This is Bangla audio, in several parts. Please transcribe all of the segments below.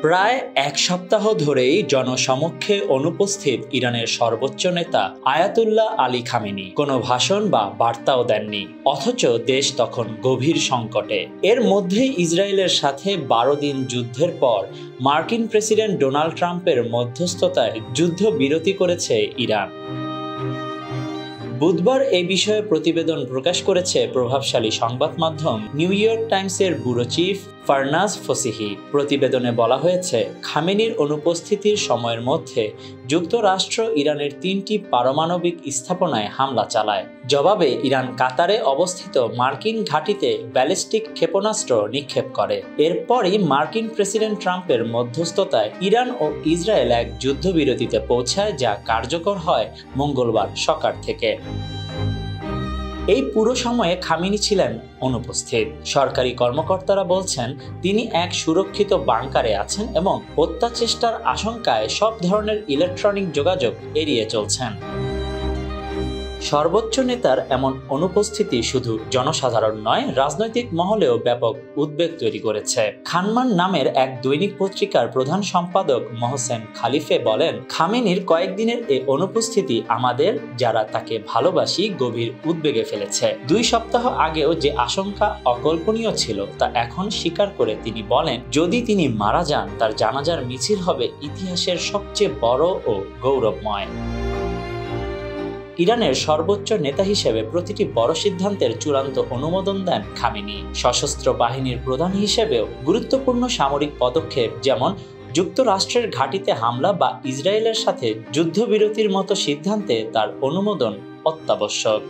প্রায় এক সপ্তাহ ধরেই জনসমক্ষে অনুপস্থিত ইরানের সর্বোচ্চ নেতা আয়াতুল্লাহ আলী খামেনি কোনো ভাষণ বা বার্তাও দেননি, অথচ দেশ তখন গভীর সংকটে। এর মধ্যেই ইসরায়েলের সাথে 12 দিন যুদ্ধের পর মার্কিন প্রেসিডেন্ট ডোনাল্ড ট্রাম্পের মধ্যস্থতায় যুদ্ধবিরতি করেছে ইরান। বুধবার এই বিষয়ে প্রতিবেদন প্রকাশ করেছে প্রভাবশালী সংবাদ মাধ্যম নিউ ইয়র্ক টাইমসের ব্যুরো চিফ ফারনাজ ফসিহি। প্রতিবেদনে বলা হয়েছে, খামেনির অনুপস্থিতির সময়ের মধ্যে যুক্তরাষ্ট্র ইরানের 3টি পারমাণবিক স্থাপনায় হামলা চালায়। জবাবে ইরান কাতারে অবস্থিত মার্কিন ঘাঁটিতে ব্যালিস্টিক ক্ষেপণাস্ত্র নিক্ষেপ করে। এরপরই মার্কিন প্রেসিডেন্ট ট্রাম্পের মধ্যস্থতায় ইরান ও ইসরায়েল এক যুদ্ধবিরতিতে পৌঁছায়, যা কার্যকর হয় মঙ্গলবার সকাল থেকে। এই পুরো সময়ে খামেনি ছিলেন অনুপস্থিত। সরকারি কর্মকর্তারা বলছেন, তিনি এক সুরক্ষিত বাংকারে আছেন এবং হত্যা চেষ্টার আশঙ্কায় সব ধরনের ইলেকট্রনিক যোগাযোগ এড়িয়ে চলছেন। সর্বোচ্চ নেতার এমন অনুপস্থিতি শুধু জনসাধারণ নয়, রাজনৈতিক মহলেও ব্যাপক উদ্বেগ তৈরি করেছে। খানমান নামের এক দৈনিক পত্রিকার প্রধান সম্পাদক মহসেন খালিফে বলেন, খামেনির কয়েকদিনের এই অনুপস্থিতি আমাদের, যারা তাকে ভালোবাসি, গভীর উদ্বেগে ফেলেছে। 2 সপ্তাহ আগেও যে আশঙ্কা অকল্পনীয় ছিল তা এখন স্বীকার করে তিনি বলেন, যদি তিনি মারা যান, তার জানাজার মিছিল হবে ইতিহাসের সবচেয়ে বড় ও গৌরবময়। ইরানের সর্বোচ্চ নেতা হিসেবে প্রতিটি বড় সিদ্ধান্তের চূড়ান্ত অনুমোদন দেন খামেনি। সশস্ত্র বাহিনীর প্রধান হিসেবেও গুরুত্বপূর্ণ সামরিক পদক্ষেপ, যেমন যুক্তরাষ্ট্রের ঘাঁটিতে হামলা বা ইসরায়েলের সাথে যুদ্ধবিরতির মতো সিদ্ধান্তে তার অনুমোদন অত্যাবশ্যক।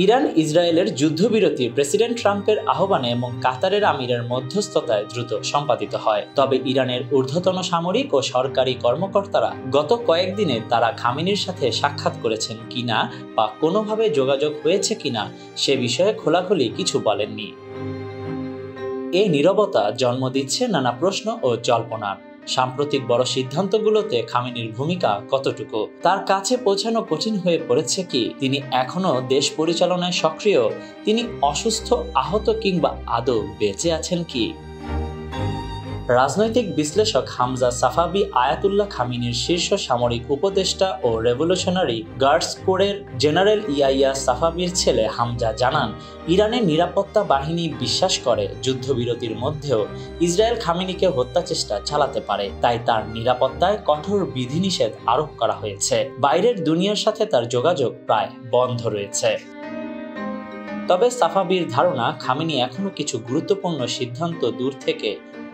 ইরান ইসরায়েলের যুদ্ধবিরতি প্রেসিডেন্ট ট্রাম্পের আহ্বানে এবং কাতারের আমিরের মধ্যস্থতায় দ্রুত সম্পাদিত হয়। তবে ইরানের ঊর্ধ্বতন সামরিক ও সরকারি কর্মকর্তারা গত কয়েকদিনে তারা খামেনির সাথে সাক্ষাৎ করেছেন কিনা বা কোনোভাবে যোগাযোগ হয়েছে কিনা সে বিষয়ে খোলাখুলি কিছু বলেননি। এই নীরবতা জন্ম দিচ্ছে নানা প্রশ্ন ও জল্পনার। সাম্প্রতিক বড় সিদ্ধান্তগুলোতে খামেনির ভূমিকা কতটুকু? তার কাছে পৌঁছানো কঠিন হয়ে পড়েছে কি? তিনি এখনো দেশ পরিচালনায় সক্রিয়? তিনি অসুস্থ, আহত কিংবা আদৌ বেঁচে আছেন কি? রাজনৈতিক বিশ্লেষক হামজা সাফাবি আয়াতুল্লাহ খামেনির শীর্ষ সামরিক উপদেষ্টা ও রেভলিউশনারি গার্ডস কোরের জেনারেল ইয়াইয়া সাফাবির ছেলে হামজা জানান, ইরানের নিরাপত্তা বাহিনী বিশ্বাস করে যুদ্ধবিরতির মধ্যেও ইসরায়েল খামেনিকে হত্যা চেষ্টা চালাতে পারে, তাই তার নিরাপত্তায় কঠোর বিধিনিষেধ আরোপ করা হয়েছে। বাইরের দুনিয়ার সাথে তার যোগাযোগ প্রায় বন্ধ রয়েছে। তবে সাফাবির ধারণা, খামেনি এখনো কিছু গুরুত্বপূর্ণ সিদ্ধান্ত দূর থেকে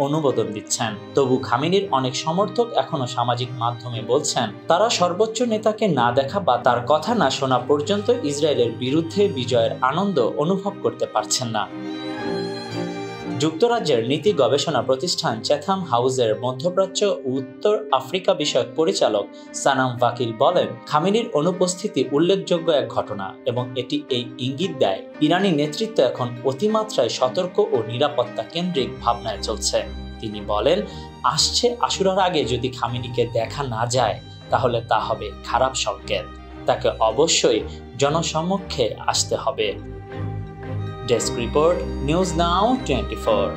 অনুমোদন দিচ্ছেন। তবু খামেনির অনেক সমর্থক এখনো সামাজিক মাধ্যমে বলছেন, তারা সর্বোচ্চ নেতাকে না দেখা বা তার কথা না শোনা পর্যন্ত ইসরায়েলের বিরুদ্ধে বিজয়ের আনন্দ অনুভব করতে পারছেন না। যুক্তরাজ্যের নীতি গবেষণা প্রতিষ্ঠান চ্যাথাম হাউসের মধ্যপ্রাচ্য ও উত্তর আফ্রিকা বিষয়ক পরিচালক সানাম ওয়াকিল বলেন, খামেনির অনুপস্থিতি উল্লেখযোগ্য এক ঘটনা এবং এটি এই ইঙ্গিত দেয়, ইরানি নেতৃত্ব এখন অতিমাত্রায় সতর্ক ও নিরাপত্তা কেন্দ্রিক ভাবনায় চলছে। তিনি বলেন, আসছে আশুরার আগে যদি খামেনিকে দেখা না যায়, তাহলে তা হবে খারাপ সংকেত। তাকে অবশ্যই জনসমক্ষে আসতে হবে। Desk report, news now 24।